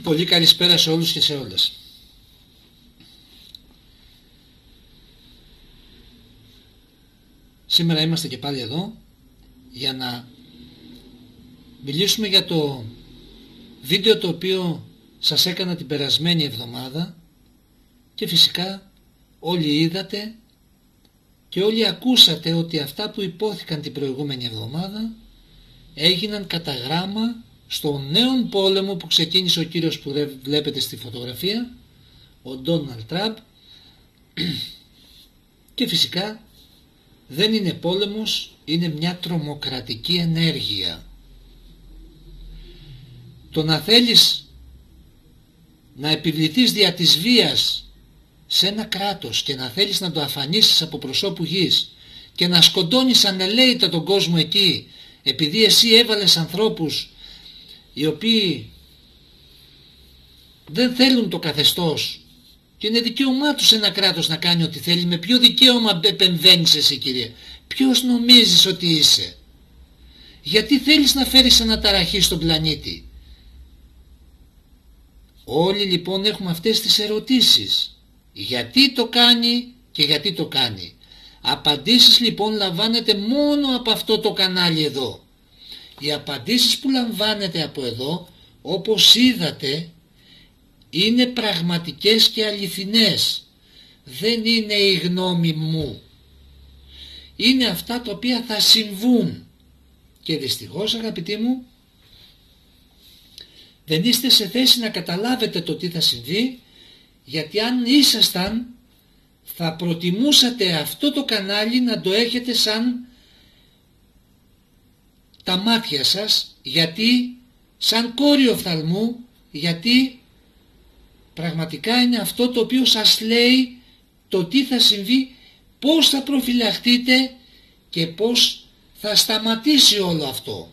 Πολύ καλησπέρα σε όλους και σε όλες. Σήμερα είμαστε και πάλι εδώ για να μιλήσουμε για το βίντεο το οποίο σας έκανα την περασμένη εβδομάδα και φυσικά όλοι είδατε και όλοι ακούσατε ότι αυτά που υπόθηκαν την προηγούμενη εβδομάδα έγιναν κατά γράμμα στο νέο πόλεμο που ξεκίνησε ο κύριος που βλέπετε στη φωτογραφία, ο Ντόναλντ Τραμπ, και φυσικά δεν είναι πόλεμος, είναι μια τρομοκρατική ενέργεια. Το να θέλεις να επιβληθείς δια της βίας σε ένα κράτος και να θέλεις να το αφανίσεις από προσώπου γης και να σκοτώνεις ανελαίητα τον κόσμο εκεί επειδή εσύ έβαλες ανθρώπους οι οποίοι δεν θέλουν το καθεστώς και είναι δικαίωμά τους ένα κράτος να κάνει ό,τι θέλει. Με ποιο δικαίωμα επεμβαίνεις εσύ, κύριε? Ποιος νομίζεις ότι είσαι? Γιατί θέλεις να φέρεις αναταραχή στον πλανήτη? Όλοι λοιπόν έχουμε αυτές τις ερωτήσεις. Γιατί το κάνει και γιατί το κάνει? Απαντήσεις λοιπόν λαμβάνετε μόνο από αυτό το κανάλι εδώ. Οι απαντήσεις που λαμβάνετε από εδώ, όπως είδατε, είναι πραγματικές και αληθινές. Δεν είναι η γνώμη μου. Είναι αυτά τα οποία θα συμβούν. Και δυστυχώς, αγαπητοί μου, δεν είστε σε θέση να καταλάβετε το τι θα συμβεί, γιατί αν ήσασταν θα προτιμούσατε αυτό το κανάλι να το έχετε σαν τα μάτια σας, γιατί σαν κόριο οφθαλμού, γιατί πραγματικά είναι αυτό το οποίο σας λέει το τι θα συμβεί, πώς θα προφυλαχτείτε και πώς θα σταματήσει όλο αυτό.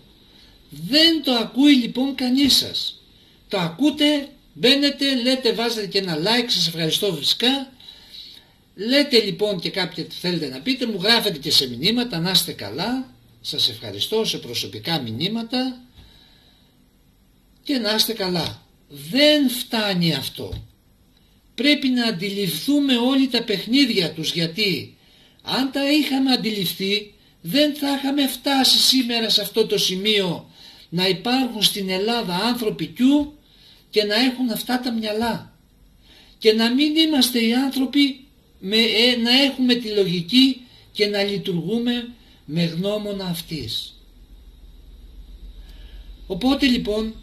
Δεν το ακούει λοιπόν κανείς σας. Το ακούτε, μπαίνετε, λέτε, βάζετε και ένα like, σας ευχαριστώ φυσικά. Λέτε λοιπόν και κάποια τι θέλετε να πείτε, μου γράφετε και σε μηνύματα, να είστε καλά. Σας ευχαριστώ σε προσωπικά μηνύματα και να είστε καλά. Δεν φτάνει αυτό. Πρέπει να αντιληφθούμε όλοι τα παιχνίδια τους, γιατί αν τα είχαμε αντιληφθεί δεν θα είχαμε φτάσει σήμερα σε αυτό το σημείο να υπάρχουν στην Ελλάδα άνθρωποι κιού και να έχουν αυτά τα μυαλά και να μην είμαστε οι άνθρωποι να έχουμε τη λογική και να λειτουργούμε με γνώμονα αυτής. Οπότε λοιπόν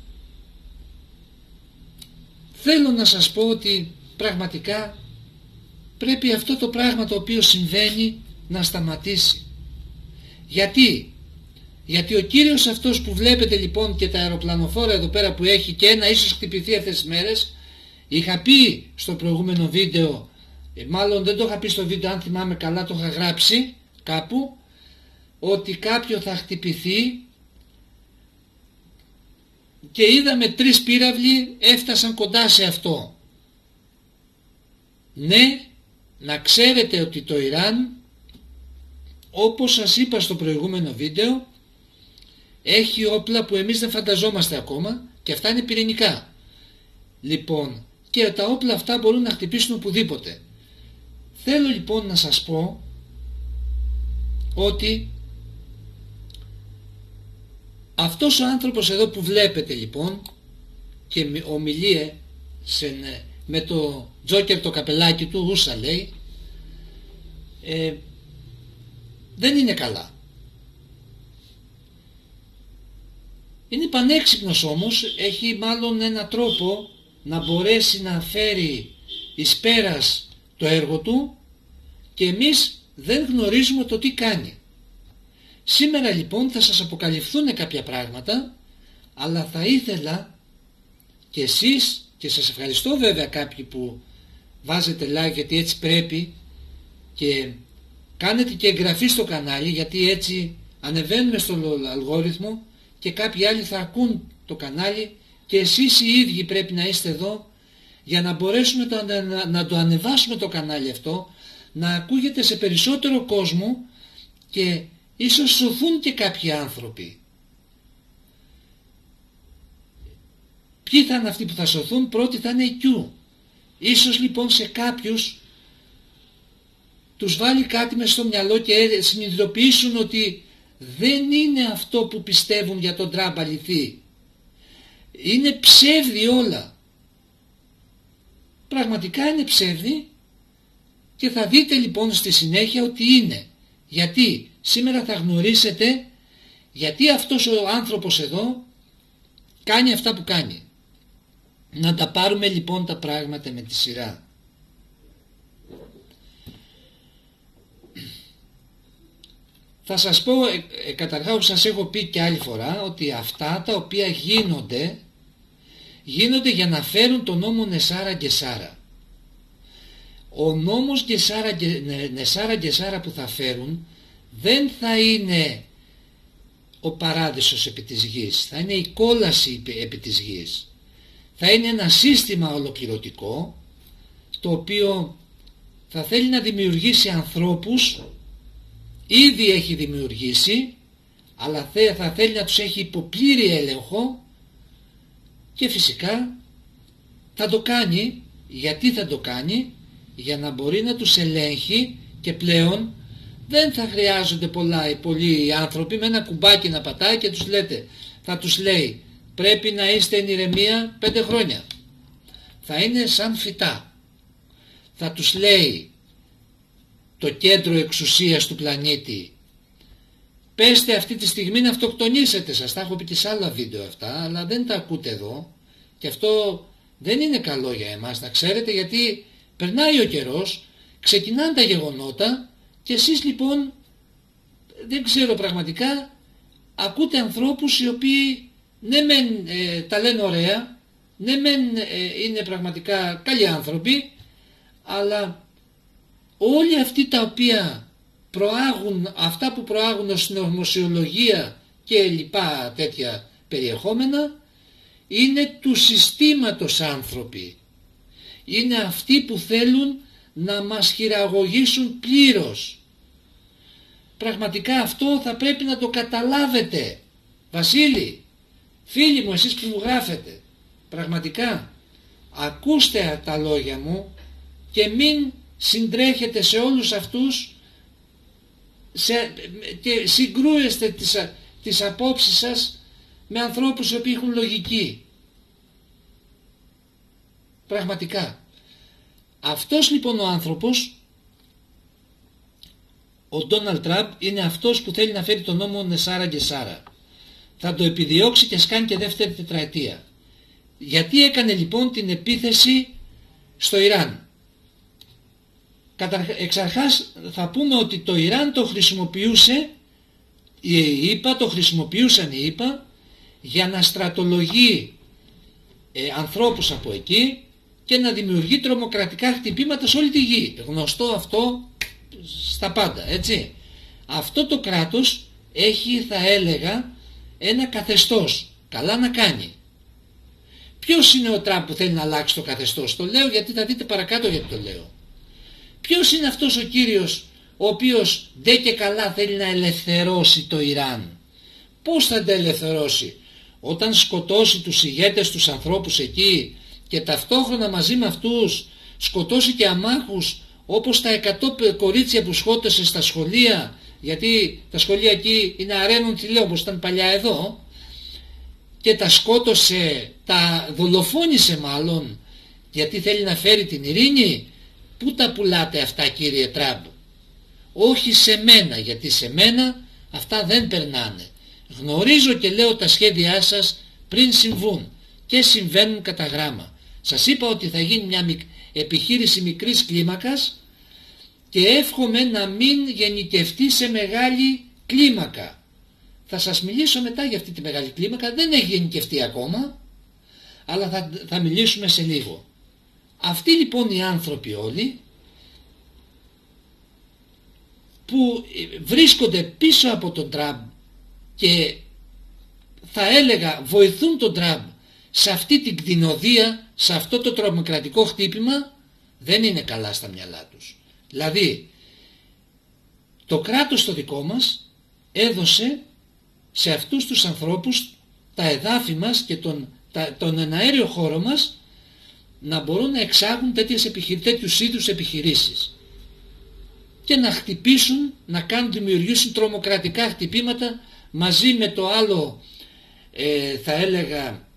θέλω να σας πω ότι πραγματικά πρέπει αυτό το πράγμα το οποίο συμβαίνει να σταματήσει. Γιατί ο κύριος αυτός που βλέπετε λοιπόν και τα αεροπλανοφόρα εδώ πέρα που έχει και ένα ίσως χτυπηθεί αυτές τις μέρες, είχα πει στο προηγούμενο βίντεο, μάλλον δεν το είχα πει στο βίντεο, αν θυμάμαι καλά το είχα γράψει κάπου, ότι κάποιο θα χτυπηθεί και είδαμε 3 πύραυλοι έφτασαν κοντά σε αυτό. Ναι, να ξέρετε ότι το Ιράν, όπως σας είπα στο προηγούμενο βίντεο, έχει όπλα που εμείς δεν φανταζόμαστε ακόμα και αυτά είναι πυρηνικά. Λοιπόν, και τα όπλα αυτά μπορούν να χτυπήσουν οπουδήποτε. Θέλω λοιπόν να σας πω ότι αυτός ο άνθρωπος εδώ που βλέπετε λοιπόν και ομιλεί με το τζόκερ το καπελάκι του, ούσα λέει, δεν είναι καλά. Είναι πανέξυπνος όμως, έχει μάλλον ένα τρόπο να μπορέσει να φέρει εις πέρας το έργο του και εμείς δεν γνωρίζουμε το τι κάνει. Σήμερα λοιπόν θα σας αποκαλυφθούν κάποια πράγματα, αλλά θα ήθελα και εσείς, και σας ευχαριστώ βέβαια κάποιοι που βάζετε like, γιατί έτσι πρέπει, και κάνετε και εγγραφή στο κανάλι, γιατί έτσι ανεβαίνουμε στον αλγόριθμο και κάποιοι άλλοι θα ακούν το κανάλι και εσείς οι ίδιοι πρέπει να είστε εδώ για να μπορέσουμε να το ανεβάσουμε το κανάλι αυτό, να ακούγεται σε περισσότερο κόσμο και ίσως σωθούν και κάποιοι άνθρωποι. Ποιοι θα είναι αυτοί που θα σωθούν? Πρώτοι θα είναι οι Κιού. Ίσως λοιπόν σε κάποιους τους βάλει κάτι μες στο μυαλό και συνειδητοποιήσουν ότι δεν είναι αυτό που πιστεύουν για τον Τραμπ αληθή. Είναι ψεύδι όλα. Πραγματικά είναι ψεύδι και θα δείτε λοιπόν στη συνέχεια ότι είναι. Γιατί σήμερα θα γνωρίσετε γιατί αυτός ο άνθρωπος εδώ κάνει αυτά που κάνει. Να τα πάρουμε λοιπόν τα πράγματα με τη σειρά. Θα σας πω καταρχάς, όπως σας έχω πει και άλλη φορά, ότι αυτά τα οποία γίνονται για να φέρουν τον νόμο Νεσάρα Γκεσάρα. Ο νόμος Νεσάρα Γκεσάρα που θα φέρουν δεν θα είναι ο παράδεισος επί της γης, θα είναι η κόλαση επί της γης. Θα είναι ένα σύστημα ολοκληρωτικό το οποίο θα θέλει να δημιουργήσει ανθρώπους, ήδη έχει δημιουργήσει, αλλά θα θέλει να τους έχει υπό πλήρη έλεγχο και φυσικά θα το κάνει. Γιατί θα το κάνει? Για να μπορεί να τους ελέγχει και πλέον δεν θα χρειάζονται πολλοί άνθρωποι με ένα κουμπάκι να πατάει και θα τους λέει πρέπει να είστε εν ηρεμία 5 χρόνια. Θα είναι σαν φυτά. Θα τους λέει το κέντρο εξουσίας του πλανήτη πέστε αυτή τη στιγμή να αυτοκτονήσετε. Σας τα έχω πει και σε άλλα βίντεο αυτά, αλλά δεν τα ακούτε εδώ και αυτό δεν είναι καλό για εμάς να ξέρετε, γιατί περνάει ο καιρός, ξεκινάνε τα γεγονότα και εσείς λοιπόν δεν ξέρω πραγματικά, ακούτε ανθρώπους οι οποίοι ναι μεν τα λένε ωραία, ναι μεν είναι πραγματικά καλοί άνθρωποι, αλλά όλοι αυτοί τα οποία προάγουν, αυτά που προάγουν ως νομοσιολογία και λοιπά τέτοια περιεχόμενα, είναι του συστήματος άνθρωποι. Είναι αυτοί που θέλουν να μας χειραγωγήσουν πλήρως. Πραγματικά αυτό θα πρέπει να το καταλάβετε. Βασίλη, φίλοι μου, εσείς που μου γράφετε, πραγματικά ακούστε τα λόγια μου και μην συντρέχετε σε όλους αυτούς και συγκρούεστε τις απόψεις σας με ανθρώπους οι οποίοι έχουν λογική. Πραγματικά. Αυτός λοιπόν ο άνθρωπος, ο Ντόναλντ Τραμπ, είναι αυτός που θέλει να φέρει τον νόμο Νεσάρα Γκεσάρα. Θα το επιδιώξει και σκάνει και δεύτερη τετραετία. Γιατί έκανε λοιπόν την επίθεση στο Ιράν? Εξαρχάς θα πούμε ότι το Ιράν το χρησιμοποιούσαν οι ΗΠΑ για να στρατολογεί ανθρώπους από εκεί και να δημιουργεί τρομοκρατικά χτυπήματα σε όλη τη γη. Γνωστό αυτό στα πάντα, έτσι. Αυτό το κράτος έχει, θα έλεγα, ένα καθεστώς. Καλά να κάνει. Ποιος είναι ο Τραμπ που θέλει να αλλάξει το καθεστώς? Το λέω γιατί θα δείτε παρακάτω γιατί το λέω. Ποιος είναι αυτός ο κύριος ο οποίος ντε και καλά θέλει να ελευθερώσει το Ιράν? Πώς θα τα ελευθερώσει? Όταν σκοτώσει τους ηγέτες, τους ανθρώπους εκεί και ταυτόχρονα μαζί με αυτούς σκοτώσει και αμάχους όπως τα 100 κορίτσια που σκότωσε στα σχολεία, γιατί τα σχολεία εκεί είναι αρένων θηλαίων όπως ήταν παλιά εδώ, και τα σκότωσε, τα δολοφόνησε μάλλον, γιατί θέλει να φέρει την ειρήνη. Πού τα πουλάτε αυτά, κύριε Τραμπ? Όχι σε μένα, γιατί σε μένα αυτά δεν περνάνε. Γνωρίζω και λέω τα σχέδιά σας πριν συμβούν και συμβαίνουν κατά γράμμα. Σας είπα ότι θα γίνει μια επιχείρηση μικρής κλίμακας και εύχομαι να μην γενικευτεί σε μεγάλη κλίμακα. Θα σας μιλήσω μετά για αυτή τη μεγάλη κλίμακα, δεν έχει γενικευτεί ακόμα, αλλά θα μιλήσουμε σε λίγο. Αυτοί λοιπόν οι άνθρωποι όλοι που βρίσκονται πίσω από τον Τραμπ και θα έλεγα βοηθούν τον Τραμπ σε αυτή την κτηνοδία, σε αυτό το τρομοκρατικό χτύπημα, δεν είναι καλά στα μυαλά τους. Δηλαδή το κράτος το δικό μας έδωσε σε αυτούς τους ανθρώπους τα εδάφη μας και τον τον εναέριο χώρο μας να μπορούν να εξάγουν τέτοιους είδους επιχειρήσεις και να χτυπήσουν, να δημιουργήσουν τρομοκρατικά χτυπήματα μαζί με το άλλο, θα έλεγα,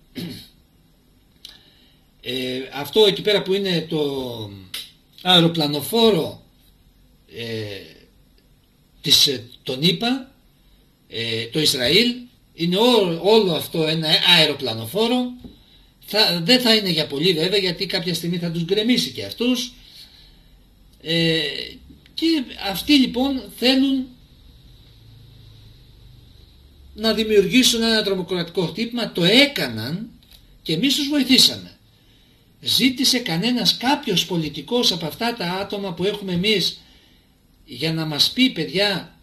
αυτό εκεί πέρα που είναι το αεροπλανοφόρο τον ΗΠΑ, το Ισραήλ, είναι όλο αυτό ένα αεροπλανοφόρο. Δεν θα είναι για πολύ βέβαια, γιατί κάποια στιγμή θα τους γκρεμίσει και αυτούς, και αυτοί λοιπόν θέλουν να δημιουργήσουν ένα τρομοκρατικό χτύπημα. Το έκαναν και εμείς τους βοηθήσαμε. Ζήτησε κάποιος πολιτικός από αυτά τα άτομα που έχουμε εμείς για να μας πει, παιδιά,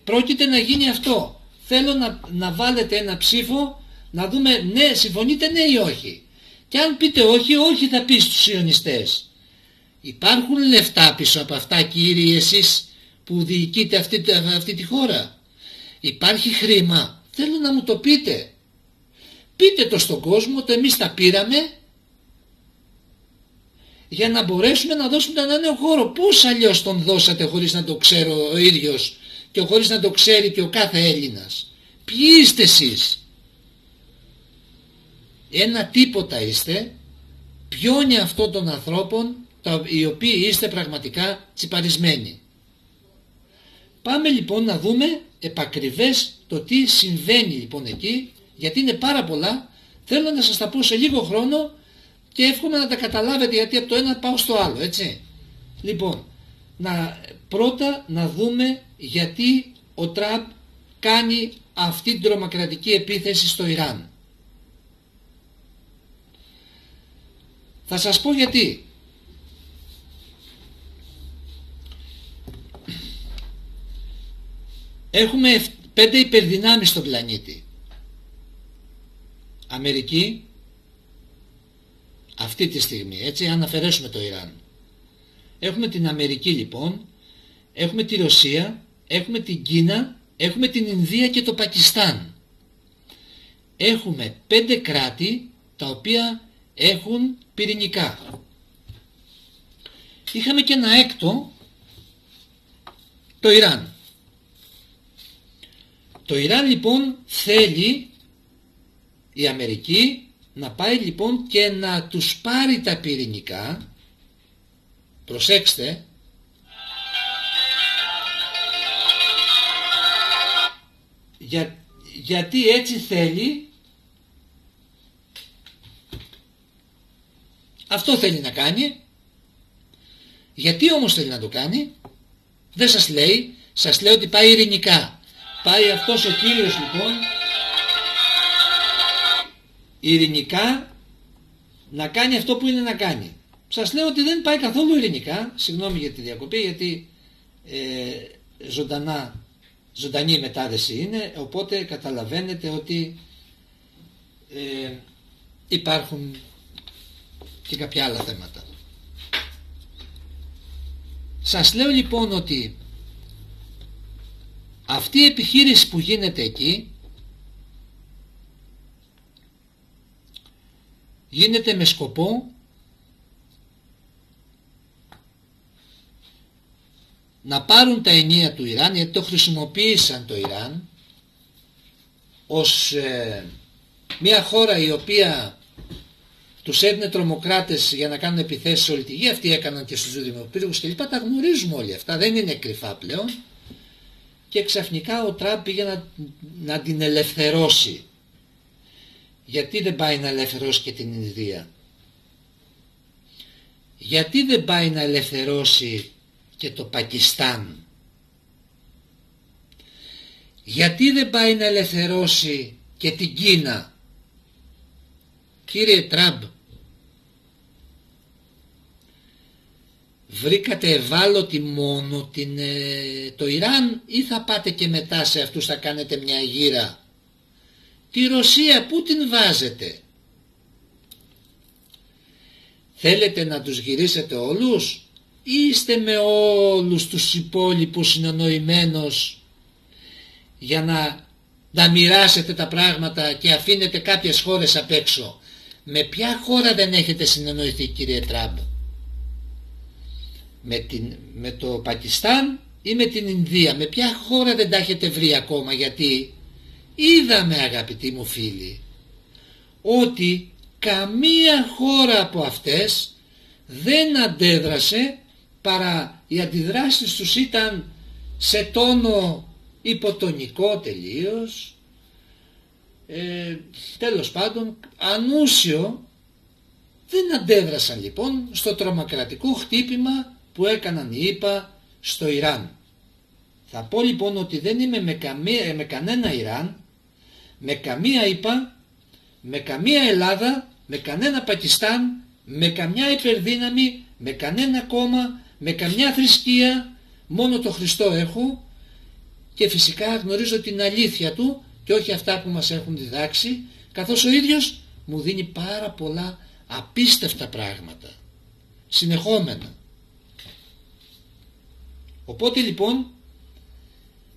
πρόκειται να γίνει αυτό, θέλω να βάλετε ένα ψήφο, να δούμε ναι, συμφωνείτε ναι ή όχι. Και αν πείτε όχι, όχι θα πει στους σιωνιστές. Υπάρχουν λεφτά πίσω από αυτά, κύριοι, εσείς που διοικείτε αυτή τη χώρα? Υπάρχει χρήμα? Θέλω να μου το πείτε. Πείτε το στον κόσμο ότι εμείς τα πήραμε για να μπορέσουμε να δώσουμε τον νέο χώρο. Πώς αλλιώς τον δώσατε χωρίς να το ξέρω ο ίδιος και χωρίς να το ξέρει και ο κάθε Έλληνας? Ποιοι είστε εσείς? Ένα τίποτα είστε, πιόνι αυτών των ανθρώπων οι οποίοι είστε πραγματικά τσιπαρισμένοι. Πάμε λοιπόν να δούμε επακριβές το τι συμβαίνει λοιπόν εκεί, γιατί είναι πάρα πολλά. Θέλω να σας τα πω σε λίγο χρόνο και εύχομαι να τα καταλάβετε, γιατί από το ένα πάω στο άλλο, έτσι. Λοιπόν, πρώτα να δούμε γιατί ο Τραμπ κάνει αυτή την τρομοκρατική επίθεση στο Ιράν. Θα σας πω γιατί. Έχουμε 5 υπερδυνάμεις στον πλανήτη. Αμερική, αυτή τη στιγμή, έτσι, αν αφαιρέσουμε το Ιράν. Έχουμε την Αμερική λοιπόν, έχουμε τη Ρωσία, έχουμε την Κίνα, έχουμε την Ινδία και το Πακιστάν. Έχουμε 5 κράτη τα οποία έχουν πυρηνικά. Είχαμε και ένα έκτο, το Ιράν. Το Ιράν λοιπόν θέλει η Αμερική να πάει λοιπόν και να τους πάρει τα πυρηνικά. Προσέξτε, γιατί έτσι θέλει, αυτό θέλει να κάνει. Γιατί όμως θέλει να το κάνει? Δεν σας λέει, σας λέει ότι πάει ειρηνικά. Πάει αυτός ο κύριος λοιπόν ειρηνικά να κάνει αυτό που είναι να κάνει. Σας λέω ότι δεν πάει καθόλου ειρηνικά. Συγγνώμη για τη διακοπή, γιατί ζωντανή μετάδεση είναι, οπότε καταλαβαίνετε ότι υπάρχουν και κάποια άλλα θέματα. Σας λέω λοιπόν ότι αυτή η επιχείρηση που γίνεται εκεί γίνεται με σκοπό να πάρουν τα ενία του Ιράν, γιατί το χρησιμοποίησαν το Ιράν ως μια χώρα η οποία τους έδινε τρομοκράτες για να κάνουν επιθέσεις σε όλη τη γη. Αυτοί έκαναν και στους δημοπύργους και λοιπά. Τα γνωρίζουμε όλοι αυτά, δεν είναι κρυφά πλέον. Και ξαφνικά ο Τραμπ πήγε να την ελευθερώσει. Γιατί δεν πάει να ελευθερώσει και την Ινδία? Γιατί δεν πάει να ελευθερώσει και το Πακιστάν? Γιατί δεν πάει να ελευθερώσει και την Κίνα? Κύριε Τραμπ, βρήκατε ευάλωτη μόνο το Ιράν ή θα πάτε και μετά σε αυτούς θα κάνετε μια γύρα? Τη Ρωσία πού την βάζετε? Θέλετε να τους γυρίσετε όλους ή είστε με όλους τους υπόλοιπους συνεννοημένος για να να μοιράσετε τα πράγματα και αφήνετε κάποιες χώρες απ' έξω. Με ποια χώρα δεν έχετε συνεννοηθεί, κύριε Τραμπ? Με το Πακιστάν ή με την Ινδία? Με ποια χώρα δεν τα έχετε βρει ακόμα? Γιατί είδαμε, αγαπητοί μου φίλοι, ότι καμία χώρα από αυτές δεν αντέδρασε, παρά οι αντιδράσεις τους ήταν σε τόνο υποτονικό τελείως, τέλος πάντων ανούσιο. Δεν αντέδρασαν λοιπόν στο τρομοκρατικό χτύπημα που έκαναν οι ΗΠΑ στο Ιράν. Θα πω λοιπόν ότι δεν είμαι με κανένα Ιράν, με καμία ΗΠΑ, με καμία Ελλάδα, με κανένα Πακιστάν, με καμιά υπερδύναμη, με κανένα κόμμα, με καμιά θρησκεία. Μόνο το Χριστό έχω και φυσικά γνωρίζω την αλήθεια του και όχι αυτά που μας έχουν διδάξει, καθώς ο ίδιος μου δίνει πάρα πολλά απίστευτα πράγματα συνεχόμενα. Οπότε λοιπόν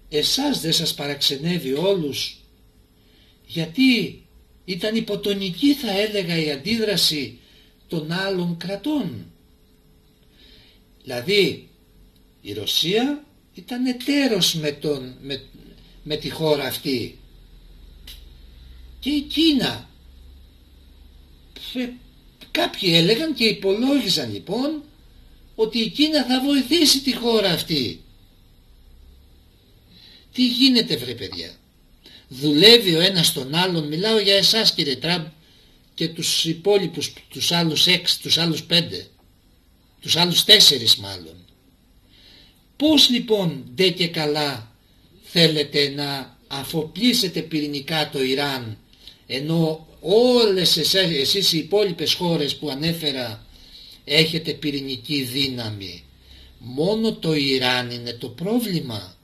εσάς δεν σας παραξενεύει όλους, γιατί ήταν υποτονική, θα έλεγα, η αντίδραση των άλλων κρατών? Δηλαδή η Ρωσία ήταν εταίρος με τη χώρα αυτή, και η Κίνα. Κάποιοι έλεγαν και υπολόγιζαν λοιπόν ότι η Κίνα θα βοηθήσει τη χώρα αυτή. Τι γίνεται, βρε παιδιά? Δουλεύει ο ένας τον άλλον? Μιλάω για εσάς, κύριε Τραμπ, και τους υπόλοιπους, τους άλλους 6, τους άλλους 5, τους άλλους 4 μάλλον. Πώς λοιπόν ντε και καλά θέλετε να αφοπλίσετε πυρηνικά το Ιράν, ενώ όλες εσείς οι υπόλοιπες χώρες που ανέφερα έχετε πυρηνική δύναμη? Μόνο το Ιράν είναι το πρόβλημα.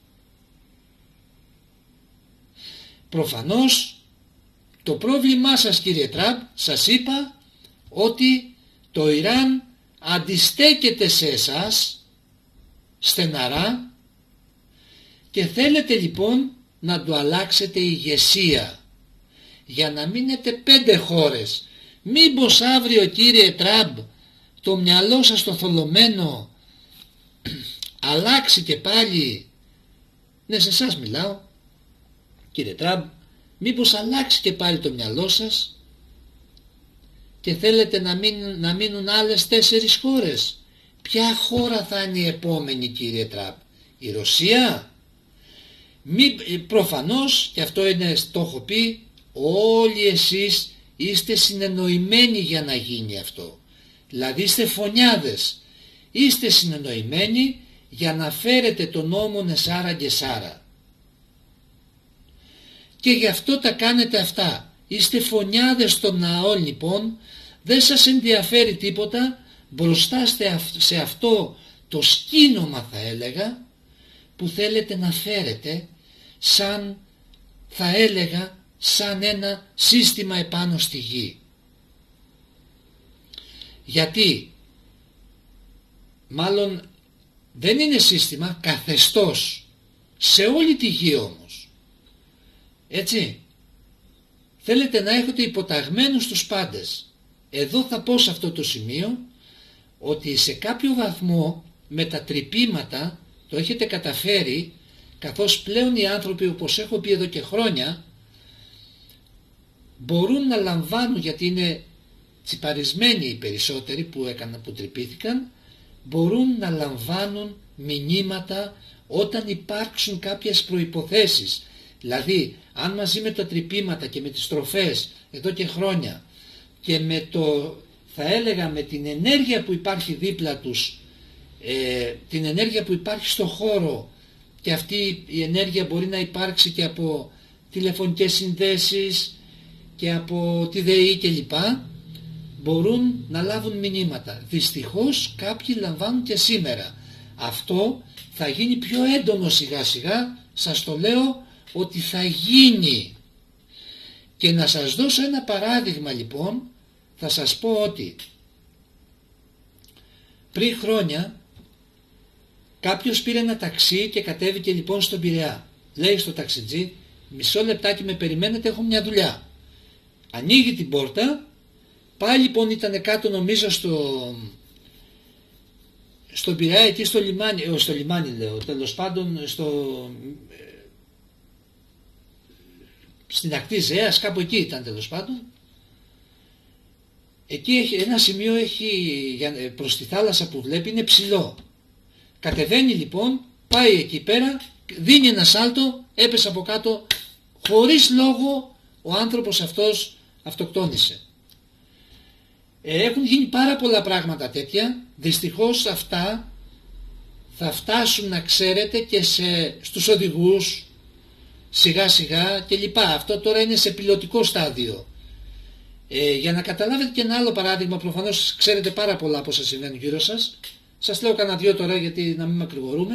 Προφανώς το πρόβλημά σας, κύριε Τραμπ, σας είπα ότι το Ιράν αντιστέκεται σε εσάς στεναρά και θέλετε λοιπόν να του αλλάξετε ηγεσία για να μείνετε 5 χώρες. Μήπως αύριο, κύριε Τραμπ, το μυαλό σας το θολωμένο αλλάξει και πάλι? Ναι, σε εσάς μιλάω, κύριε Τραμπ. Μήπως αλλάξει και πάλι το μυαλό σας και θέλετε να μείνουν άλλες 4 χώρες? Ποια χώρα θα είναι η επόμενη, κύριε Τραμπ? Η Ρωσία? Προφανώς, και αυτό είναι, το έχω πει, όλοι εσείς είστε συνεννοημένοι για να γίνει αυτό. Δηλαδή είστε φωνιάδες, είστε συνεννοημένοι για να φέρετε τον νόμο Νεσάρα Γκεσάρα. Και γι' αυτό τα κάνετε αυτά. Είστε φωνιάδες στον ναό λοιπόν, δεν σας ενδιαφέρει τίποτα μπροστά σε αυτό το σκήνομα, θα έλεγα, που θέλετε να φέρετε σαν, θα έλεγα, σαν ένα σύστημα επάνω στη γη. Γιατί μάλλον δεν είναι σύστημα, καθεστώς, σε όλη τη γη όμως. Έτσι, θέλετε να έχετε υποταγμένους τους πάντες. Εδώ θα πω σε αυτό το σημείο ότι σε κάποιο βαθμό με τα τρυπήματα το έχετε καταφέρει, καθώς πλέον οι άνθρωποι, όπως έχω πει εδώ και χρόνια, μπορούν να λαμβάνουν, γιατί είναι τσιπαρισμένοι οι περισσότεροι που τρυπήθηκαν, μπορούν να λαμβάνουν μηνύματα όταν υπάρξουν κάποιες προϋποθέσεις. Δηλαδή αν μαζί με τα τρυπήματα και με τις τροφές εδώ και χρόνια και με το, θα έλεγα, με την ενέργεια που υπάρχει δίπλα τους, την ενέργεια που υπάρχει στο χώρο, και αυτή η ενέργεια μπορεί να υπάρξει και από τηλεφωνικές συνδέσεις και από τη ΔΕΗ κλπ, μπορούν να λάβουν μηνύματα. Δυστυχώς κάποιοι λαμβάνουν και σήμερα. Αυτό θα γίνει πιο έντονο σιγά σιγά, σας το λέω ότι θα γίνει. Και να σας δώσω ένα παράδειγμα λοιπόν, θα σας πω ότι πριν χρόνια κάποιος πήρε ένα ταξί και κατέβηκε λοιπόν στον Πειραιά. Λέει στο ταξιτζή, μισό λεπτάκι με περιμένετε, έχω μια δουλειά. Ανοίγει την πόρτα, πάει λοιπόν, ήταν κάτω νομίζω στον Πειραιά, εκεί στο λιμάνι λέω, τέλος πάντων στην ακτή Ζέας, κάπου εκεί ήταν τέλος πάντων. Εκεί έχει ένα σημείο, προς τη θάλασσα που βλέπει, είναι ψηλό. Κατεβαίνει λοιπόν, πάει εκεί πέρα, δίνει ένα σάλτο, έπεσε από κάτω, χωρίς λόγο ο άνθρωπος αυτός αυτοκτόνησε. Έχουν γίνει πάρα πολλά πράγματα τέτοια. Δυστυχώς αυτά θα φτάσουν, να ξέρετε, και στους οδηγούς σιγά σιγά και λοιπά. Αυτό τώρα είναι σε πιλωτικό στάδιο. Για να καταλάβετε και ένα άλλο παράδειγμα, προφανώς ξέρετε πάρα πολλά από όσα συμβαίνουν γύρω σας. Σας λέω κανένα δυο τώρα γιατί να μην μακρηγορούμε.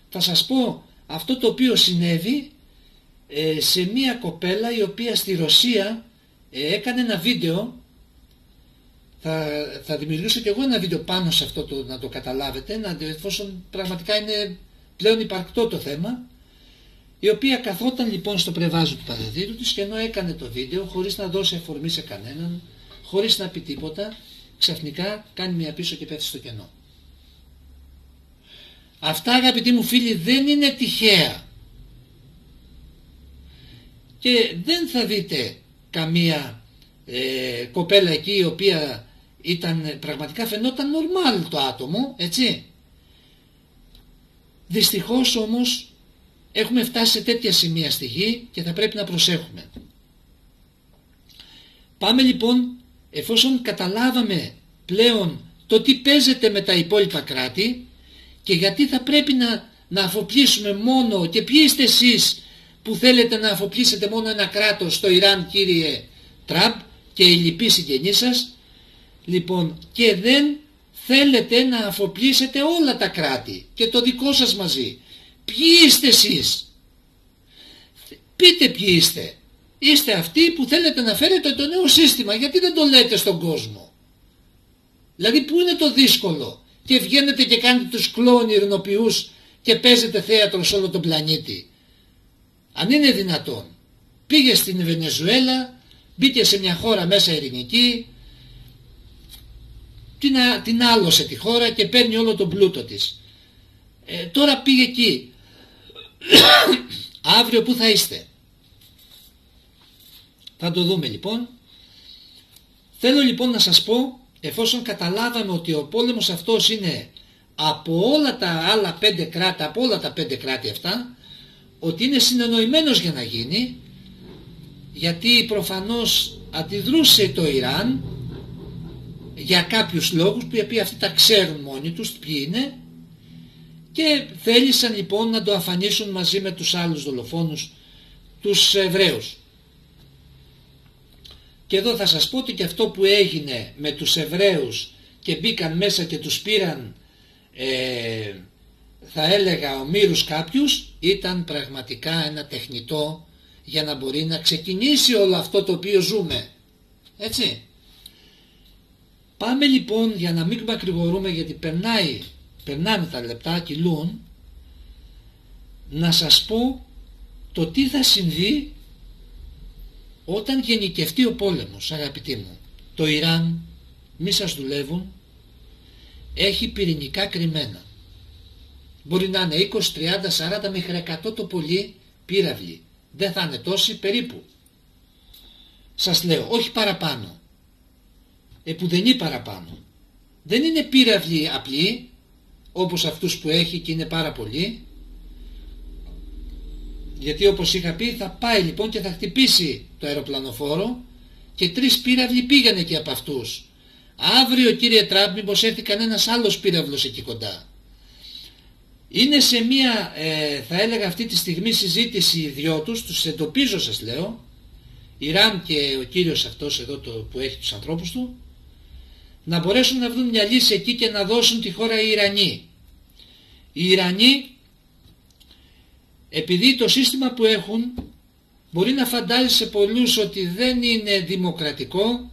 Θα σας πω αυτό το οποίο συνέβη σε μια κοπέλα η οποία στη Ρωσία έκανε ένα βίντεο. Θα δημιουργήσω και εγώ ένα βίντεο πάνω σε αυτό να το καταλάβετε, εφόσον πραγματικά είναι πλέον υπαρκτό το θέμα, η οποία καθόταν λοιπόν στο πρεβάζο του παραθύρου της και ενώ έκανε το βίντεο, χωρίς να δώσει αφορμή σε κανέναν, χωρίς να πει τίποτα, ξαφνικά κάνει μια πίσω και πέφτει στο κενό. Αυτά, αγαπητοί μου φίλοι, δεν είναι τυχαία. Και δεν θα δείτε καμία κοπέλα εκεί η οποία πραγματικά φαινόταν normal το άτομο, έτσι. Δυστυχώς όμως έχουμε φτάσει σε τέτοια σημεία στη γη και θα πρέπει να προσέχουμε. Πάμε λοιπόν, εφόσον καταλάβαμε πλέον το τι παίζεται με τα υπόλοιπα κράτη και γιατί θα πρέπει να αφοπλίσουμε μόνο, και ποιοι είστε εσείς που θέλετε να αφοπλίσετε μόνο ένα κράτος, το Ιράν, κύριε Τραμπ, και οι λοιποί συγγενείς σας, λοιπόν, και δεν θέλετε να αφοπλίσετε όλα τα κράτη και το δικό σας μαζί. Ποιοι είστε εσείς? Πείτε ποιοι είστε. Είστε αυτοί που θέλετε να φέρετε το νέο σύστημα. Γιατί δεν το λέτε στον κόσμο? Δηλαδή πού είναι το δύσκολο? Και βγαίνετε και κάνετε τους κλόουν ειρηνοποιούς και παίζετε θέατρο σε όλο τον πλανήτη. Αν είναι δυνατόν. Πήγε στην Βενεζουέλα, μπήκε σε μια χώρα μέσα ειρηνική, την άλωσε τη χώρα και παίρνει όλο τον πλούτο της. Τώρα πήγε εκεί. Αύριο πού θα είστε? Θα το δούμε λοιπόν. Θέλω λοιπόν να σας πω, εφόσον καταλάβαμε ότι ο πόλεμος αυτός είναι από όλα τα άλλα 5 κράτη, από όλα τα 5 κράτη αυτά, ότι είναι συνεννοημένος για να γίνει, γιατί προφανώς αντιδρούσε το Ιράν για κάποιους λόγους που οι οποίοι αυτοί τα ξέρουν μόνοι τους ποιοι είναι, και θέλησαν λοιπόν να το αφανίσουν μαζί με τους άλλους δολοφόνους, τους Εβραίους. Και εδώ θα σας πω ότι και αυτό που έγινε με τους Εβραίους και μπήκαν μέσα και τους πήραν, θα έλεγα ομήρους κάποιους, ήταν πραγματικά ένα τεχνητό για να μπορεί να ξεκινήσει όλο αυτό το οποίο ζούμε. Έτσι. Πάμε λοιπόν, για να μην μακρηγορούμε, γιατί περνάνε τα λεπτά, κυλούν, να σας πω το τι θα συμβεί όταν γενικευτεί ο πόλεμος, αγαπητοί μου. Το Ιράν, μη σας δουλεύουν, έχει πυρηνικά κρυμμένα. Μπορεί να είναι 20, 30, 40 μέχρι 100 το πολύ πύραυλοι. Δεν θα είναι τόσοι, περίπου. Σας λέω, όχι παραπάνω. Επουδενή παραπάνω. Δεν είναι πύραυλοι απλοί, όπως αυτούς που έχει και είναι πάρα πολλοί. Γιατί όπως είχα πει, θα πάει λοιπόν και θα χτυπήσει το αεροπλανοφόρο και 3 πύραυλοι πήγανε και από αυτούς. Αύριο, κύριε Τραμπ, μήπως έρθει κανένας άλλος πύραυλος εκεί κοντά. Είναι σε μία, θα έλεγα αυτή τη στιγμή, συζήτηση οι δυο τους εντοπίζω, σας λέω, Ιράν και ο κύριος αυτός εδώ που έχει τους ανθρώπους του, να μπορέσουν να βρουν μια λύση εκεί και να δώσουν τη χώρα οι Ιρανοί. Οι Ιρανοί, επειδή το σύστημα που έχουν μπορεί να φαντάζει σε πολλούς ότι δεν είναι δημοκρατικό,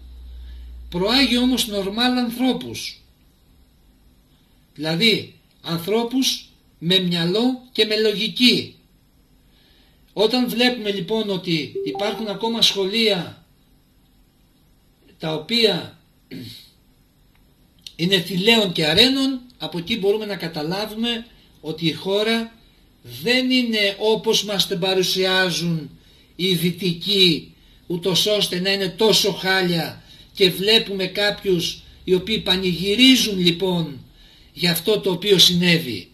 προάγει όμως νορμάλ ανθρώπους. Δηλαδή ανθρώπους με μυαλό και με λογική. Όταν βλέπουμε λοιπόν ότι υπάρχουν ακόμα σχολεία τα οποία είναι θηλαίων και αρένων, από εκεί μπορούμε να καταλάβουμε ότι η χώρα δεν είναι όπως μας την παρουσιάζουν οι δυτικοί, ούτως ώστε να είναι τόσο χάλια, και βλέπουμε κάποιους οι οποίοι πανηγυρίζουν λοιπόν για αυτό το οποίο συνέβη.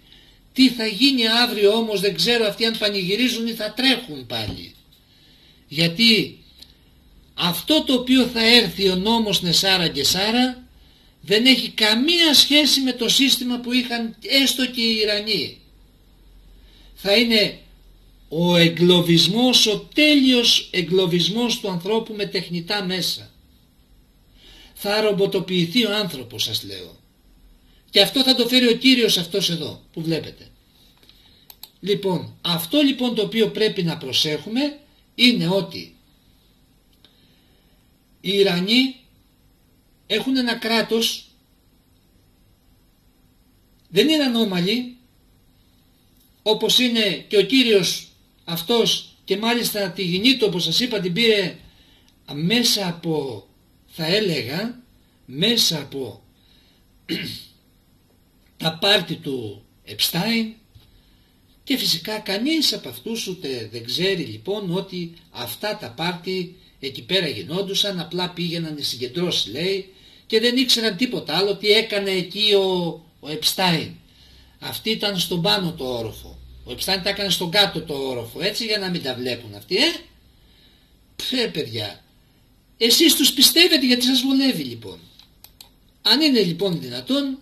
Τι θα γίνει αύριο όμως δεν ξέρω, αυτοί αν πανηγυρίζουν ή θα τρέχουν πάλι. Γιατί αυτό το οποίο θα έρθει ο νόμος Νεσάρα και Σάρα δεν έχει καμία σχέση με το σύστημα που είχαν έστω και οι Ιρανοί. Θα είναι ο εγκλωβισμός, ο τέλειος εγκλωβισμός του ανθρώπου με τεχνητά μέσα. Θα ρομποτοποιηθεί ο άνθρωπος, σας λέω. Και αυτό θα το φέρει ο Κύριος αυτός εδώ που βλέπετε. Λοιπόν, αυτό λοιπόν το οποίο πρέπει να προσέχουμε είναι ότι οι Ιρανοί έχουν ένα κράτος, δεν είναι ανώμαλοι, όπως είναι και ο Κύριος αυτός, και μάλιστα τη γυνή του, όπως σας είπα, την πήρε μέσα από, θα έλεγα, μέσα από τα πάρτι του Επστάιν, και φυσικά κανείς από αυτούς ούτε δεν ξέρει λοιπόν ότι αυτά τα πάρτι εκεί πέρα γινόντουσαν, απλά πήγαιναν οι συγκεντρώσεις λέει και δεν ήξεραν τίποτα άλλο τι έκανε εκεί ο Επστάιν. Αυτοί ήταν στον πάνω το όροφο, ο Επστάιν τα έκανε στον κάτω το όροφο, έτσι, για να μην τα βλέπουν αυτοί. Παιδιά, εσείς τους πιστεύετε γιατί σας βολεύει λοιπόν. Αν είναι λοιπόν δυνατόν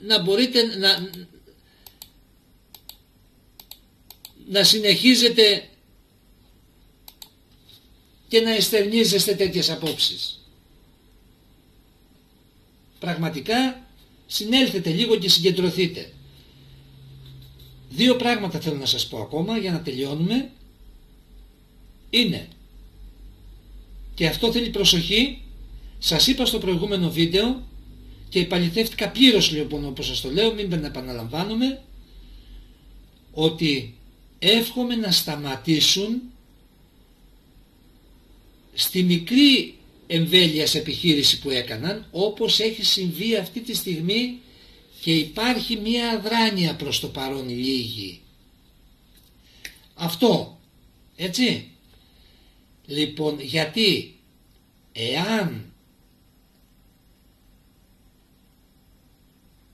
να μπορείτε να συνεχίζετε και να εστερνίζεστε τέτοιες απόψεις. Πραγματικά συνέλθετε λίγο και συγκεντρωθείτε. Δύο πράγματα θέλω να σας πω ακόμα για να τελειώνουμε. Είναι, και αυτό θέλει προσοχή, σας είπα στο προηγούμενο βίντεο και επαληθεύτηκα πλήρως λοιπόν όπως σας το λέω, μην επαναλαμβάνομαι, ότι εύχομαι να σταματήσουν στη μικρή εμβέλειας επιχείρηση που έκαναν, όπως έχει συμβεί αυτή τη στιγμή, και υπάρχει μία αδράνεια προς το παρόν λίγη. Αυτό, έτσι. Λοιπόν, γιατί εάν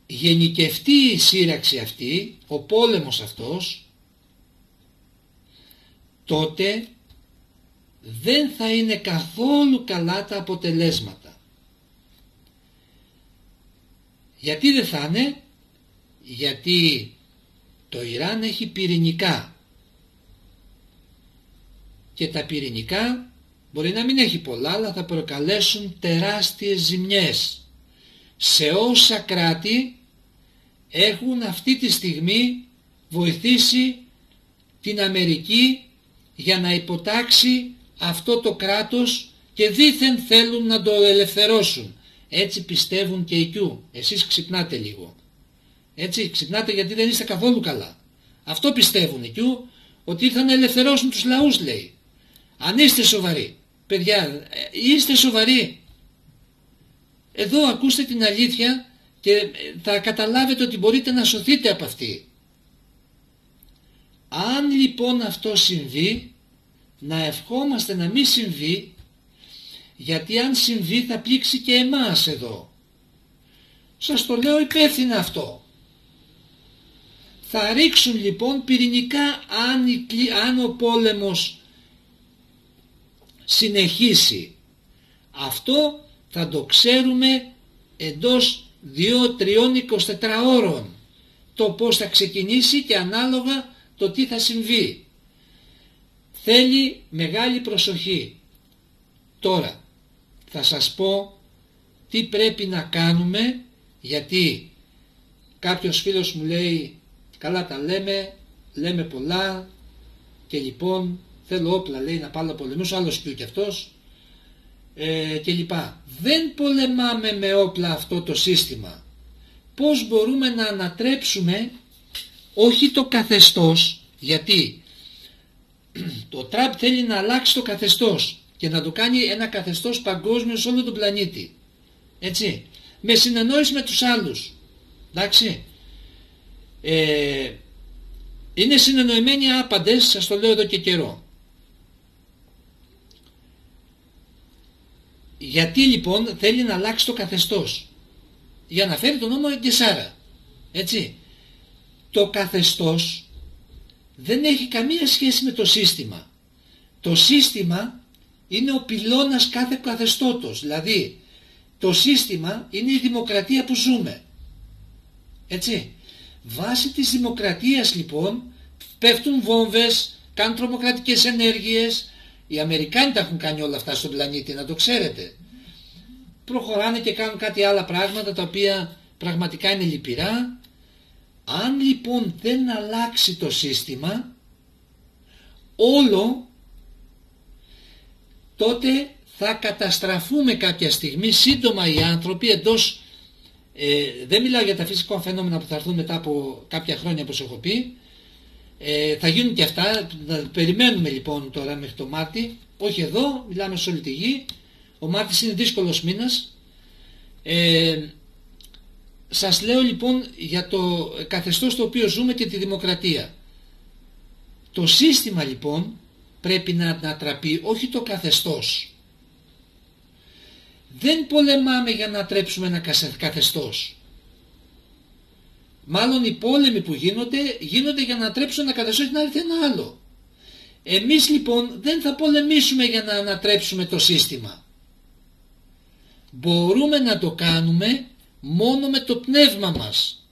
γενικευτεί η σύραξη αυτή, ο πόλεμος αυτός, τότε δεν θα είναι καθόλου καλά τα αποτελέσματα. Γιατί δεν θα είναι? Γιατί το Ιράν έχει πυρηνικά και τα πυρηνικά μπορεί να μην έχει πολλά, αλλά θα προκαλέσουν τεράστιες ζημιές σε όσα κράτη έχουν αυτή τη στιγμή βοηθήσει την Αμερική για να υποτάξει αυτό το κράτος και δήθεν θέλουν να το ελευθερώσουν. Έτσι πιστεύουν και εκεί. Εσείς ξυπνάτε λίγο. Έτσι ξυπνάτε, γιατί δεν είστε καθόλου καλά. Αυτό πιστεύουν εκεί, ότι ήρθαν να ελευθερώσουν τους λαούς, λέει. Αν είστε σοβαροί, παιδιά, είστε σοβαροί. Εδώ ακούστε την αλήθεια και θα καταλάβετε ότι μπορείτε να σωθείτε από αυτή. Αν λοιπόν αυτό συμβεί, να ευχόμαστε να μην συμβεί, γιατί αν συμβεί θα πλήξει και εμάς εδώ. Σας το λέω υπεύθυνα αυτό. Θα ρίξουν λοιπόν πυρηνικά αν ο πόλεμος συνεχίσει. Αυτό θα το ξέρουμε εντός 2-3-24 ώρων, το πώς θα ξεκινήσει και ανάλογα το τι θα συμβεί. Θέλει μεγάλη προσοχή. Τώρα θα σας πω τι πρέπει να κάνουμε, γιατί κάποιος φίλος μου λέει καλά τα λέμε πολλά και λοιπόν θέλω όπλα, λέει, να πάω να πολεμήσω, άλλος πει και αυτός και λοιπά. Δεν πολεμάμε με όπλα αυτό το σύστημα. Πώς μπορούμε να ανατρέψουμε όχι το καθεστώς, γιατί Το Τραμπ θέλει να αλλάξει το καθεστώς και να το κάνει ένα καθεστώς παγκόσμιο σε όλο τον πλανήτη. Έτσι. Με συνεννόηση με τους άλλους. Εντάξει. Είναι συνεννοημένοι άπαντες, σας το λέω εδώ και καιρό. Γιατί λοιπόν θέλει να αλλάξει το καθεστώς? Για να φέρει τον νόμο Αγκεσάρα. Έτσι. Το καθεστώς δεν έχει καμία σχέση με το σύστημα. Το σύστημα είναι ο πυλώνας κάθε καθεστώτος. Δηλαδή το σύστημα είναι η δημοκρατία που ζούμε. Έτσι. Βάσει της δημοκρατίας λοιπόν πέφτουν βόμβες, κάνουν τρομοκρατικές ενέργειες. Οι Αμερικάνοι τα έχουν κάνει όλα αυτά στον πλανήτη, να το ξέρετε. Προχωράνε και κάνουν κάτι άλλα πράγματα τα οποία πραγματικά είναι λυπηρά. Αν λοιπόν δεν αλλάξει το σύστημα όλο, τότε θα καταστραφούμε κάποια στιγμή σύντομα οι άνθρωποι εντός, δεν μιλάω για τα φυσικά φαινόμενα που θα έρθουν μετά από κάποια χρόνια όπως έχω πει, θα γίνουν και αυτά, περιμένουμε λοιπόν τώρα μέχρι το Μάρτι, όχι εδώ, μιλάμε σε όλη τη γη. Ο Μάρτης είναι δύσκολος μήνας. Σας λέω λοιπόν για το καθεστώς το οποίο ζούμε και τη δημοκρατία. Το σύστημα λοιπόν πρέπει να ανατραπεί, όχι το καθεστώς. Δεν πολεμάμε για να ανατρέψουμε ένα καθεστώς. Μάλλον οι πόλεμοι που γίνονται για να ανατρέψουν ένα καθεστώς και να έρθει ένα άλλο. Εμείς λοιπόν δεν θα πολεμήσουμε για να ανατρέψουμε το σύστημα. Μπορούμε να το κάνουμε μόνο με το πνεύμα μας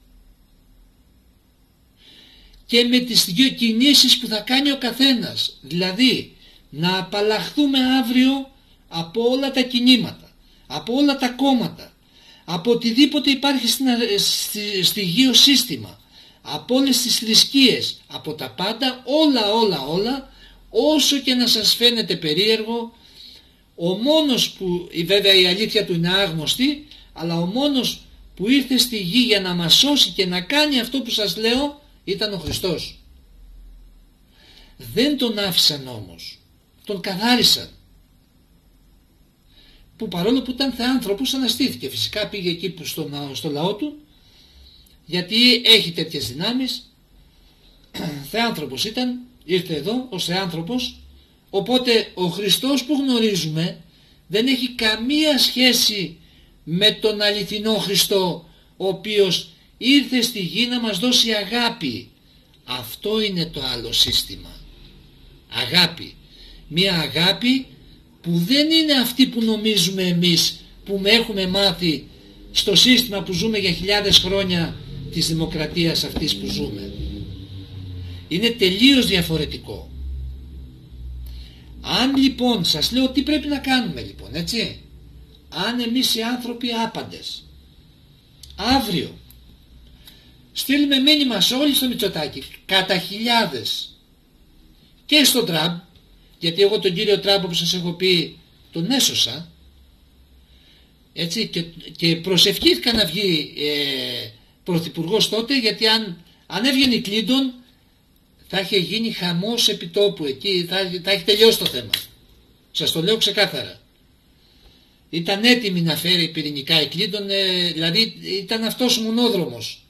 και με τις δύο κινήσεις που θα κάνει ο καθένας. Δηλαδή να απαλλαχθούμε αύριο από όλα τα κινήματα, από όλα τα κόμματα, από οτιδήποτε υπάρχει στη γη σύστημα, από όλες τις θρησκείες, από τα πάντα, όλα, όσο και να σας φαίνεται περίεργο. Ο μόνος που, βέβαια η αλήθεια του είναι άγνωστη, αλλά ο μόνος που ήρθε στη γη για να μας σώσει και να κάνει αυτό που σας λέω ήταν ο Χριστός. Δεν τον άφησαν όμως, τον καθάρισαν. Που παρόλο που ήταν θεάνθρωπος αναστήθηκε. Φυσικά πήγε εκεί στο λαό του, γιατί έχει τέτοιες δυνάμεις. Θεάνθρωπος ήταν, ήρθε εδώ ως θεάνθρωπος. Οπότε ο Χριστός που γνωρίζουμε δεν έχει καμία σχέση με τον αληθινό Χριστό, ο οποίος ήρθε στη γη να μας δώσει αγάπη. Αυτό είναι το άλλο σύστημα. Αγάπη. Μια αγάπη που δεν είναι αυτή που νομίζουμε εμείς, που έχουμε μάθει στο σύστημα που ζούμε για χιλιάδες χρόνια της δημοκρατίας αυτής που ζούμε. Είναι τελείως διαφορετικό. Αν λοιπόν, σας λέω τι πρέπει να κάνουμε λοιπόν, έτσι. Αν εμείς οι άνθρωποι άπαντες αύριο στείλουμε μήνυμα σε όλοι στο Μητσοτάκη, κατά χιλιάδες, και στον Τραμπ, γιατί εγώ τον κύριο Τραμπ, όπως σας έχω πει, τον έσωσα, έτσι, και προσευχήθηκα να βγει πρωθυπουργός τότε, γιατί αν έβγαινε η Κλίντον θα είχε γίνει χαμός επιτόπου εκεί, θα έχει τελειώσει το θέμα. Σας το λέω ξεκάθαρα. Ήταν έτοιμη να φέρει πυρηνικά η Κλίντον, δηλαδή ήταν αυτός ο μονόδρομος.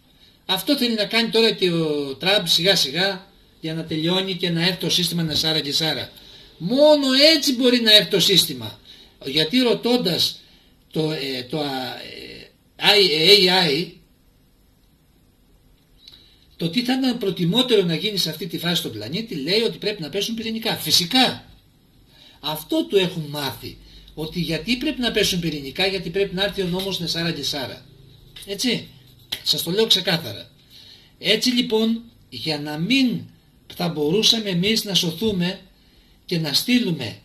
Αυτό θέλει να κάνει τώρα και ο Τραμπ σιγά σιγά, για να τελειώνει και να έρθει το σύστημα να σάρα και σάρα. Μόνο έτσι μπορεί να έρθει το σύστημα. Γιατί ρωτώντας το AI το τι θα ήταν προτιμότερο να γίνει σε αυτή τη φάση στον πλανήτη, λέει ότι πρέπει να πέσουν πυρηνικά. Φυσικά. Αυτό του έχουν μάθει. Ότι γιατί πρέπει να πέσουν πυρηνικά, γιατί πρέπει να έρθει ο νόμος Νεσάρα και Σάρα. Έτσι. Σας το λέω ξεκάθαρα. Έτσι λοιπόν, για να μην θα μπορούσαμε εμείς να σωθούμε και να στείλουμε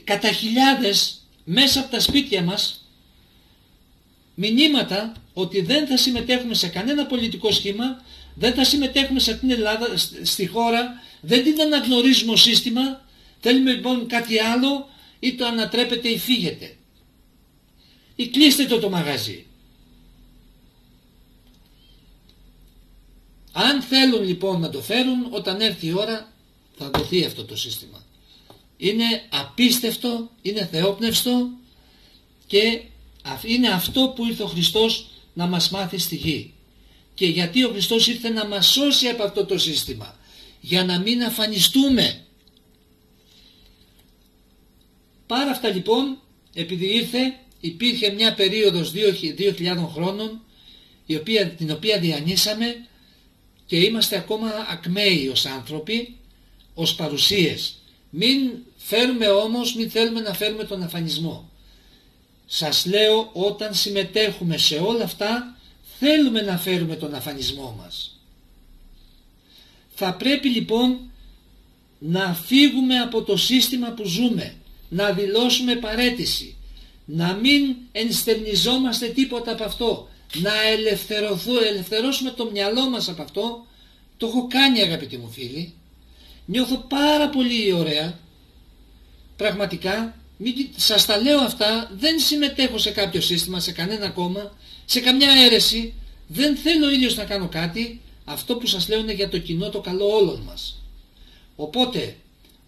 κατά χιλιάδες μέσα από τα σπίτια μας μηνύματα ότι δεν θα συμμετέχουμε σε κανένα πολιτικό σχήμα, δεν θα συμμετέχουμε σε αυτήν την Ελλάδα, στη χώρα, δεν την αναγνωρίζουμε ως σύστημα, θέλουμε λοιπόν κάτι άλλο, ή το ανατρέπετε ή φύγετε. Ή κλείστε το μαγαζί. Αν θέλουν λοιπόν να το φέρουν, όταν έρθει η ώρα θα δοθεί αυτό το σύστημα. Είναι απίστευτο, είναι θεόπνευστο και είναι αυτό που ήρθε ο Χριστός να μας μάθει στη γη. Και γιατί ο Χριστός ήρθε να μας σώσει από αυτό το σύστημα, για να μην αφανιστούμε. Πάρα αυτά λοιπόν, επειδή ήρθε, υπήρχε μια περίοδος 2.000 χρόνων την οποία διανύσαμε και είμαστε ακόμα ακμαίοι ως άνθρωποι, ως παρουσίες. Μην θέλουμε να φέρουμε τον αφανισμό. Σας λέω, όταν συμμετέχουμε σε όλα αυτά, θέλουμε να φέρουμε τον αφανισμό μας. Θα πρέπει λοιπόν να φύγουμε από το σύστημα που ζούμε, να δηλώσουμε παραίτηση, να μην ενστερνιζόμαστε τίποτα από αυτό, να ελευθερώσουμε το μυαλό μας από αυτό. Το έχω κάνει, αγαπητοί μου φίλοι, νιώθω πάρα πολύ ωραία, πραγματικά. Σας τα λέω αυτά, δεν συμμετέχω σε κάποιο σύστημα, σε κανένα κόμμα, σε καμιά αίρεση, δεν θέλω ίδιος να κάνω κάτι. Αυτό που σας λέω είναι για το κοινό, το καλό όλων μας. Οπότε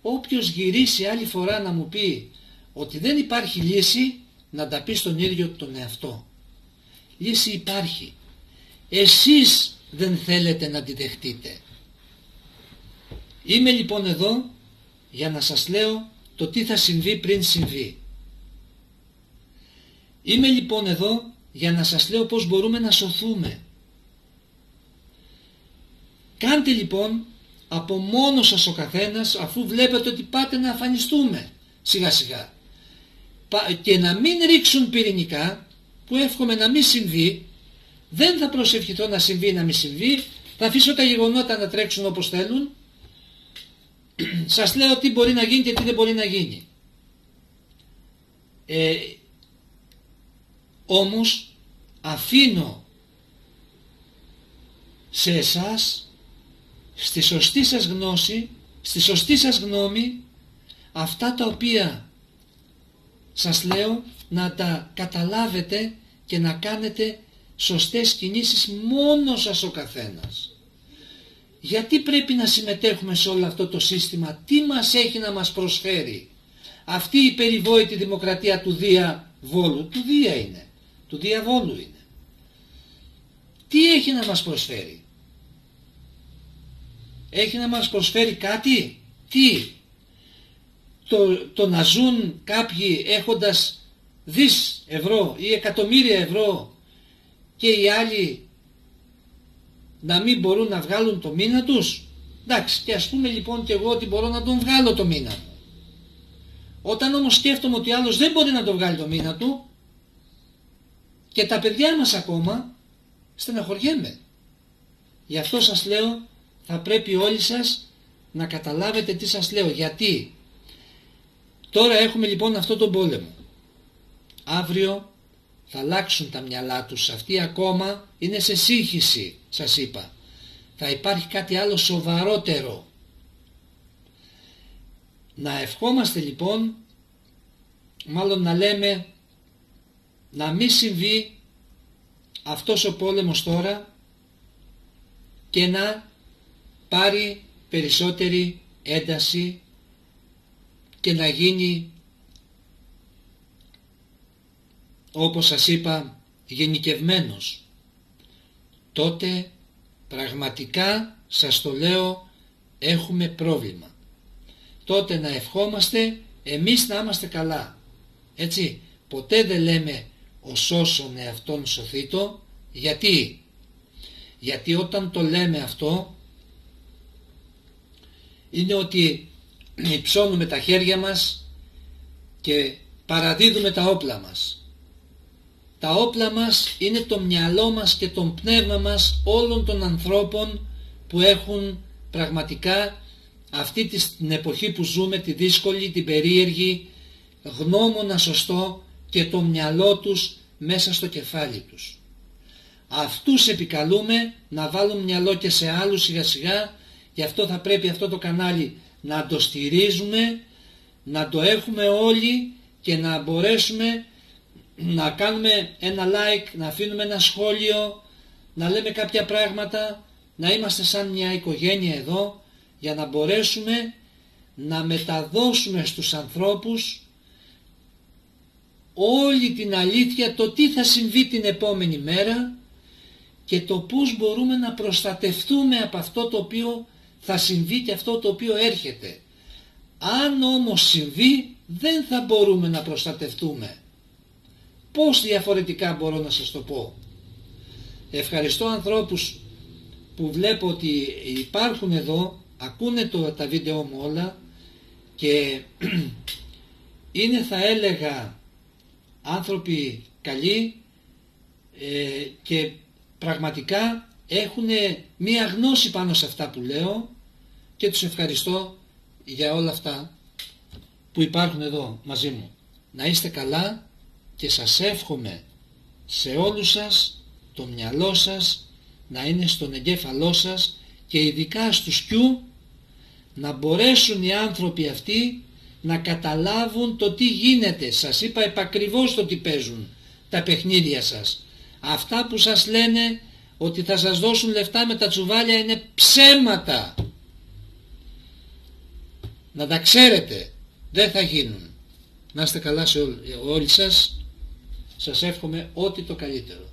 όποιος γυρίσει άλλη φορά να μου πει ότι δεν υπάρχει λύση, να τα πει στον ίδιο τον εαυτό. Λύση υπάρχει, εσείς δεν θέλετε να τη δεχτείτε. Είμαι λοιπόν εδώ για να σας λέω το τι θα συμβεί πριν συμβεί. Είμαι λοιπόν εδώ για να σας λέω πώς μπορούμε να σωθούμε. Κάντε λοιπόν από μόνο σας ο καθένας, αφού βλέπετε ότι πάτε να αφανιστούμε σιγά σιγά, και να μην ρίξουν πυρηνικά, που εύχομαι να μην συμβεί. Δεν θα προσευχηθώ να συμβεί, να μην συμβεί. Θα αφήσω τα γεγονότα να τρέξουν όπως θέλουν. Σας λέω τι μπορεί να γίνει και τι δεν μπορεί να γίνει. Όμως αφήνω σε εσάς, στη σωστή σας γνώση, στη σωστή σας γνώμη, αυτά τα οποία σας λέω να τα καταλάβετε και να κάνετε σωστές κινήσεις μόνο σας ο καθένας. Γιατί πρέπει να συμμετέχουμε σε όλο αυτό το σύστημα, τι μας έχει να μας προσφέρει αυτή η περιβόητη δημοκρατία του διαβόλου, του διαβόλου είναι. Τι έχει να μας προσφέρει? Έχει να μας προσφέρει κάτι? Τι? Το να ζουν κάποιοι έχοντας δις ευρώ ή εκατομμύρια ευρώ και οι άλλοι να μην μπορούν να βγάλουν το μήνα τους? Εντάξει, και ας πούμε λοιπόν και εγώ ότι μπορώ να τον βγάλω το μήνα μου. Όταν όμως σκέφτομαι ότι άλλος δεν μπορεί να τον βγάλει το μήνα του και τα παιδιά μας ακόμα, στεναχωριέμαι. Γι' αυτό σας λέω, θα πρέπει όλοι σας να καταλάβετε τι σας λέω. Γιατί τώρα έχουμε λοιπόν αυτό τον πόλεμο. Αύριο θα αλλάξουν τα μυαλά τους. Αυτοί ακόμα είναι σε σύγχυση, σας είπα. Θα υπάρχει κάτι άλλο σοβαρότερο. Να ευχόμαστε λοιπόν, μάλλον να λέμε, να μην συμβεί αυτός ο πόλεμος τώρα και να πάρει περισσότερη ένταση και να γίνει, όπως σας είπα, γενικευμένος. Τότε πραγματικά σας το λέω, έχουμε πρόβλημα. Τότε να ευχόμαστε εμείς να είμαστε καλά. Έτσι, ποτέ δεν λέμε ο σώσον εαυτόν σωθήτω. Γιατί όταν το λέμε αυτό είναι ότι υψώνουμε τα χέρια μας και παραδίδουμε τα όπλα μας. Τα όπλα μας είναι το μυαλό μας και το πνεύμα μας όλων των ανθρώπων που έχουν πραγματικά αυτή την εποχή που ζούμε, τη δύσκολη, την περίεργη, γνώμονα σωστό και το μυαλό τους μέσα στο κεφάλι τους. Αυτούς επικαλούμε να βάλουν μυαλό και σε άλλους σιγά σιγά. Γι' αυτό θα πρέπει αυτό το κανάλι να το στηρίζουμε, να το έχουμε όλοι και να μπορέσουμε να κάνουμε ένα like, να αφήνουμε ένα σχόλιο, να λέμε κάποια πράγματα, να είμαστε σαν μια οικογένεια εδώ, για να μπορέσουμε να μεταδώσουμε στους ανθρώπους όλη την αλήθεια, το τι θα συμβεί την επόμενη μέρα και το πώς μπορούμε να προστατευτούμε από αυτό το οποίο θα συμβεί και αυτό το οποίο έρχεται. Αν όμως συμβεί, δεν θα μπορούμε να προστατευτούμε. Πώς διαφορετικά μπορώ να σας το πω? Ευχαριστώ ανθρώπους που βλέπω ότι υπάρχουν εδώ, ακούνε τα βίντεο μου όλα και είναι, θα έλεγα, άνθρωποι καλοί και πραγματικά έχουν μία γνώση πάνω σε αυτά που λέω και τους ευχαριστώ για όλα αυτά που υπάρχουν εδώ μαζί μου. Να είστε καλά και σας εύχομαι σε όλους σας το μυαλό σας να είναι στον εγκέφαλό σας και ειδικά στους Q, να μπορέσουν οι άνθρωποι αυτοί να καταλάβουν το τι γίνεται. Σας είπα επακριβώς το τι παίζουν τα παιχνίδια σας. Αυτά που σας λένε ότι θα σας δώσουν λεφτά με τα τσουβάλια είναι ψέματα. Να τα ξέρετε, δεν θα γίνουν. Να είστε καλά σε όλοι σας. Σας εύχομαι ό,τι το καλύτερο.